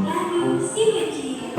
Radio si kecil.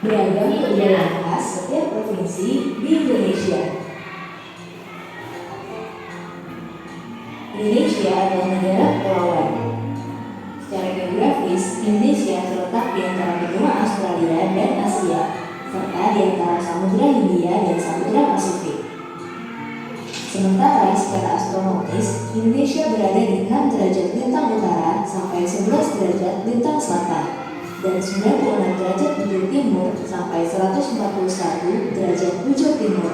Beragam kebudayaan khas setiap provinsi di Indonesia. Indonesia adalah negara kepulauan. Secara geografis, Indonesia terletak di antara benua Australia dan Asia, serta di antara Samudra Hindia dan Samudra Pasifik. Sementara secara astronomis, Indonesia berada di 6 derajat lintang utara sampai 11 derajat lintang selatan, dan 96 derajat bujur timur sampai 141 derajat bujur timur.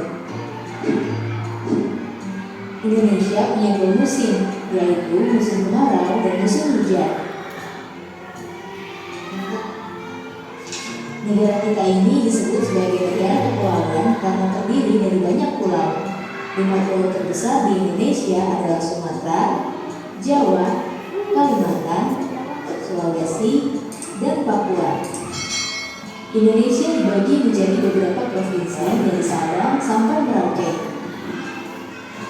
Indonesia punya 2 musim, yaitu musim kemarau dan musim hujan. Negara kita ini disebut sebagai negara kepulauan karena terdiri dari banyak pulau. 5 pulau terbesar di Indonesia adalah Sumatera, Jawa, Kalimantan, Sulawesi, dan Papua. Indonesia dibagi menjadi beberapa provinsi dari Sabang sampai Merauke.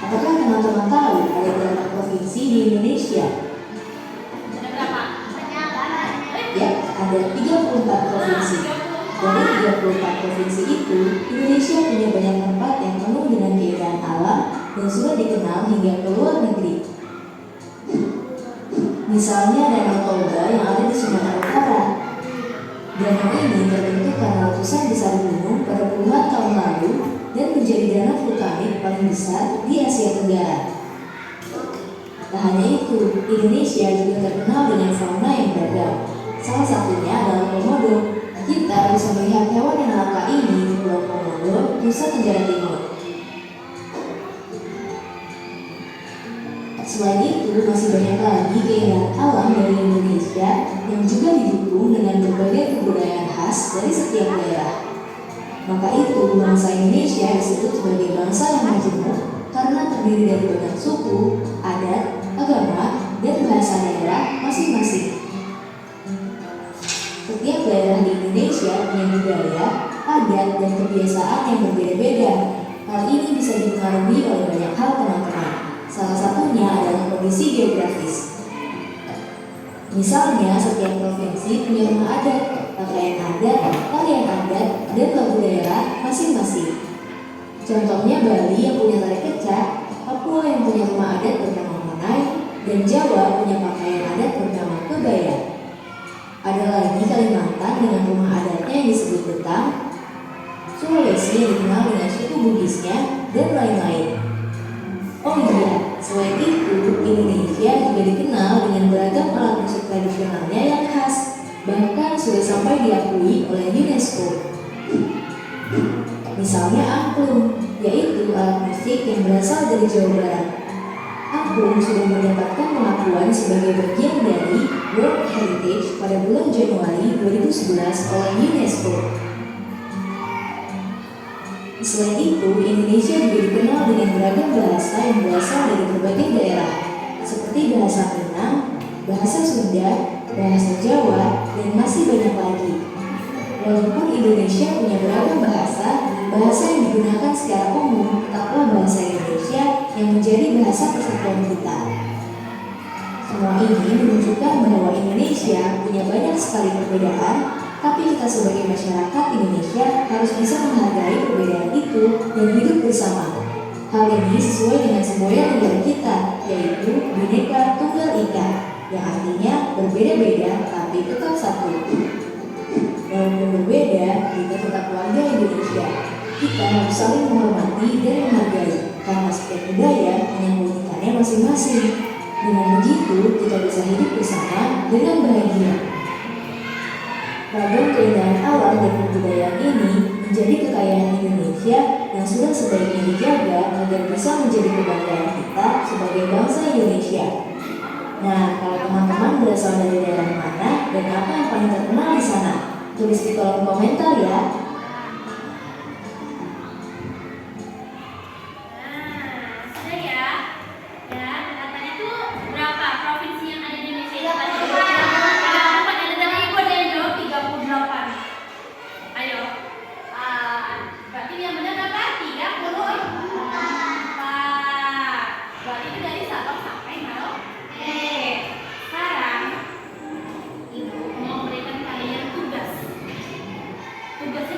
Apakah teman-teman tahu ada berapa provinsi di Indonesia? Ada berapa? Ya, ada 34 provinsi. Dari 34 provinsi itu, Indonesia punya banyak tempat yang penuh dengan keindahan alam dan sudah dikenal hingga ke luar negeri. Misalnya Danau Toba yang ada di Sumatera Utara. Danau ini terbentuk karena letusan besar gunung pada puluhan tahun lalu dan menjadi danau vulkanik paling besar di Asia Tenggara. Tak hanya itu, Indonesia juga terkenal dengan fauna yang beragam. Salah satunya adalah komodo. Kita bisa melihat hewan yang langka ini di Pulau Komodo, Nusa Tenggara Timur. Selain itu, masih banyak lagi keindahan alam dari Indonesia yang juga didukung dengan berbagai kebudayaan khas dari setiap daerah. Maka itu, bangsa Indonesia disebut sebagai bangsa yang majemuk karena terdiri dari banyak suku, adat, agama, dan bahasa daerah masing-masing. Setiap daerah di Indonesia punya budaya, adat, dan kebiasaan yang berbeda-beda. Hal ini bisa dipengaruhi oleh banyak hal, teman-teman. Salah satunya adalah kondisi geografis. Misalnya, setiap provinsi punya rumah adat, pakaian adat, tarian adat, dan lagu daerah masing-masing. Contohnya Bali yang punya tari kecak, Papua yang punya rumah adat bernama Monai, dan Jawa punya pakaian adat bernama kebaya. Ada lagi Kalimantan dengan rumah adatnya yang disebut betang, Sulawesi yang dikenal dengan suku Bugisnya, dan lain-lain. Oh iya, selain itu, Indonesia juga dikenal dengan beragam alat musik tradisionalnya yang khas, bahkan sudah sampai diakui oleh UNESCO. Misalnya angklung, yaitu alat musik yang berasal dari Jawa Barat. Angklung sudah mendapatkan pengakuan sebagai bagian dari World Heritage pada bulan Januari 2011 oleh UNESCO. Selain itu, Indonesia juga dikenal dengan beragam bahasa yang berasal dari berbagai daerah, seperti bahasa Minang, bahasa Sunda, bahasa Jawa, dan masih banyak lagi. Walaupun Indonesia punya beragam bahasa, bahasa yang digunakan secara umum tetaplah bahasa Indonesia yang menjadi bahasa persatuan kita. Semua ini menunjukkan bahwa Indonesia punya banyak sekali perbedaan, tapi kita sebagai masyarakat Indonesia harus bisa menghargai perbedaan itu dan hidup bersama. Hal ini sesuai dengan semboyan negara kita, yaitu Bhinneka Tunggal Ika, yang artinya berbeda-beda tapi tetap satu. Walaupun berbeda, kita tetap warga Indonesia. Kita harus saling menghormati dan menghargai, karena setiap budaya menyembunyikannya masing-masing. Dengan begitu, kita bisa hidup bersama dengan bahagia. Ragam keindahan alam dan kebudayaan ini menjadi kekayaan Indonesia yang sudah sebaiknya dijaga agar bisa menjadi kebanggaan kita sebagai bangsa Indonesia. Nah, kalau teman-teman berasal dari daerah mana dan apa yang paling terkenal di sana? Tulis di kolom komentar ya. Sudah ya. Dan katanya tuh berapa provinsi yang ada di Indonesia? 38. Ada dari Ibu ada yang jawab 38. Ayo. Berarti yang benar berapa? 34. Berarti itu dari Sabang sampai Merauke. Sekarang Ibu mau memberikan kalian tugas. Tugasnya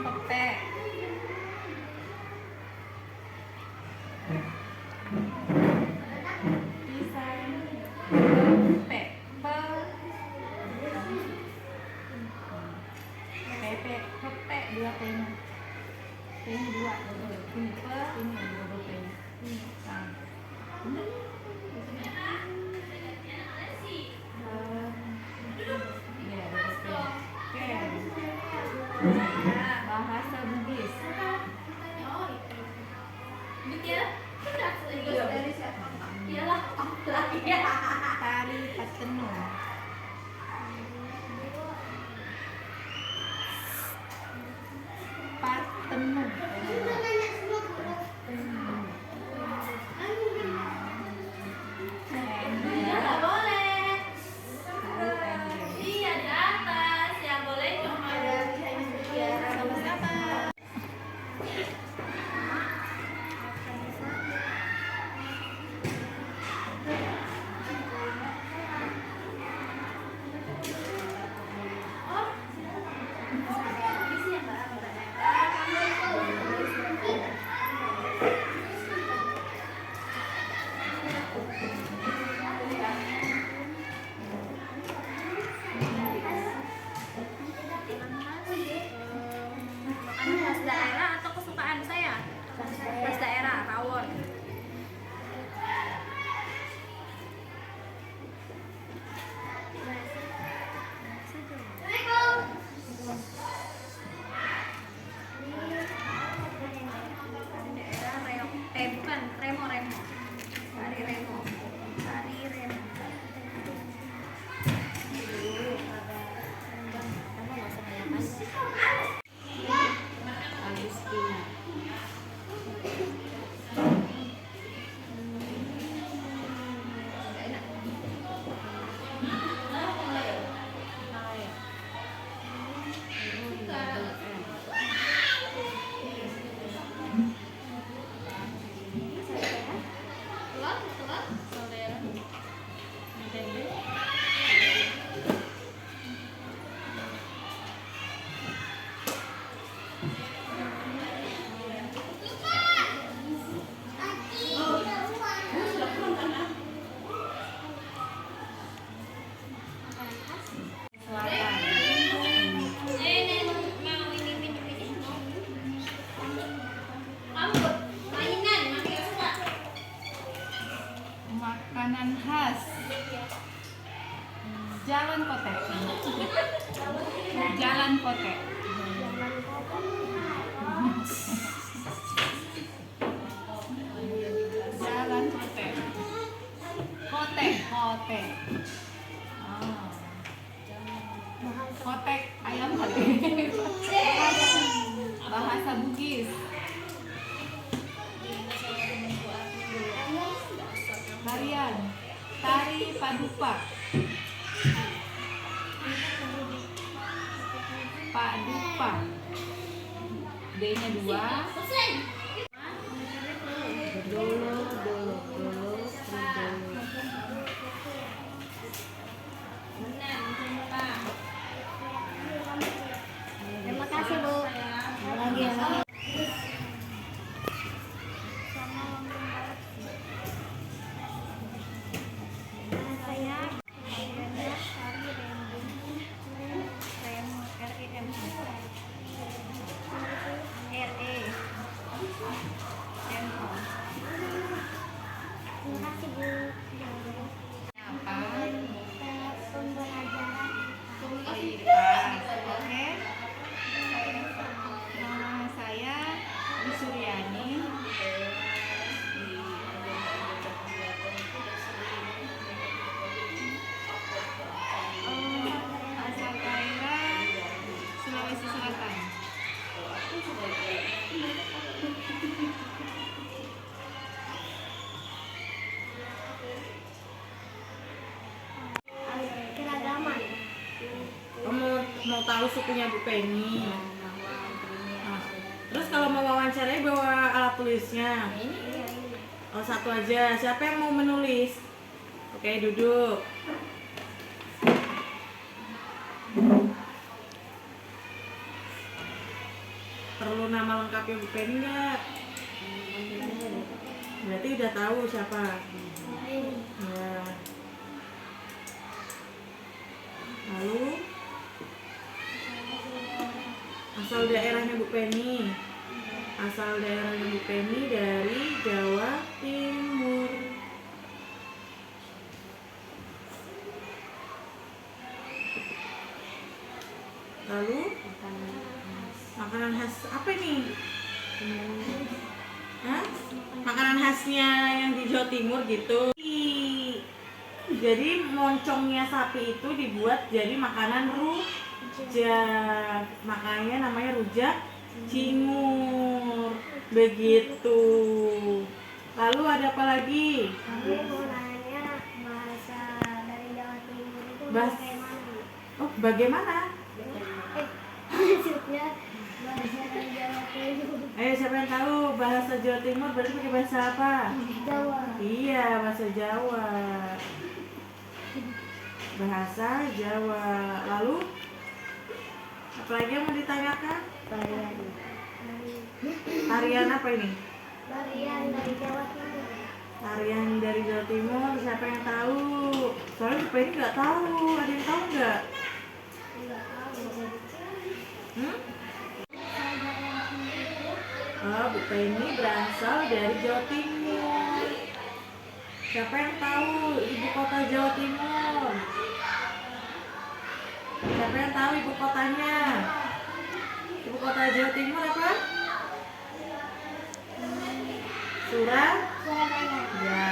pepek. Desain pepek. Pepek, pepek dua P-nya. P-nya dua. Ini pe, ini dua P-nya. Nah. Ya, dua P. Oke. Bahasa Bugis. Iyalah, lagi ya. Tari Patenung. Patenung. Nggak boleh. Iya di atas, ya boleh cuma Sama-sama. isi ya Mbak. Makanan khas daerah atau kesukaan saya? Khas daerah, rawon. Daerah reok, bukan remo. Tari remo. Makanan khas Jalan Kotek. Jalan Kotek. Jalan Kotek. Kotek. Ah. Kotek ayam kali. Bahasa Bugis. Tarian Tari Paduka. Paduka. D-nya 2. Dolo. Terima kasih Bu. Lagi. Mau tahu sukunya Bu Penny. Nah, terus kalau mau wawancaranya bawa alat tulisnya. Oh, satu aja. Siapa yang mau menulis? Oke, duduk. nama lengkapnya Bu Penny nggak? Berarti udah tahu siapa? Ya. Lalu asal daerahnya Bu Penny. Asal daerahnya Bu Penny dari Jawa Timur. Lalu makanan khas apa nih? Hah? Makanan khasnya yang di Jawa Timur gitu. Jadi moncongnya sapi itu dibuat jadi makanan rujak. Makanya namanya rujak cingur. Begitu. Lalu ada apa lagi? Aku mau nanya bahasa dari Jawa Timur itu Bahasa- bagaimana? Oh, bagaimana? Maksudnya bahasa dari Jawa Timur. Ayo siapa yang tahu bahasa Jawa Timur berarti pakai bahasa apa? Jawa. Iya, bahasa Jawa. Bahasa Jawa. Lalu apalagi yang mau ditanyakan? Tarian. Tarian apa ini? Tarian dari Jawa Timur. Tarian dari Jawa Timur, siapa yang tahu? Soalnya Bu Penny nggak tahu, ada yang tahu nggak? Enggak tahu. Hmm? Oh, Bu Penny berasal dari Jawa Timur. Siapa yang tahu ibu kota Jawa Timur? Siapa yang tahu ibu kotanya? Ibu kota Jawa Timur apa? Surabaya. Ya.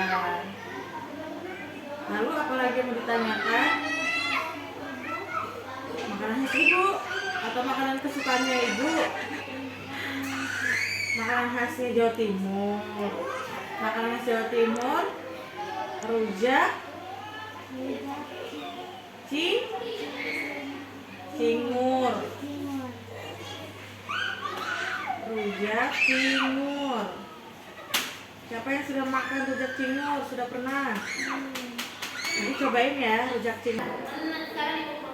Lalu apa lagi yang mau ditanyakan? Makanan khas ibu atau makanan kesukaannya ibu? Makanan khasnya Jawa Timur. Makanan khas Jawa Timur, rujak, cingur. Rujak cingur. Siapa yang sudah makan rujak cingur? Sudah pernah? Nanti cobain ya rujak cingur. Sekarang ibu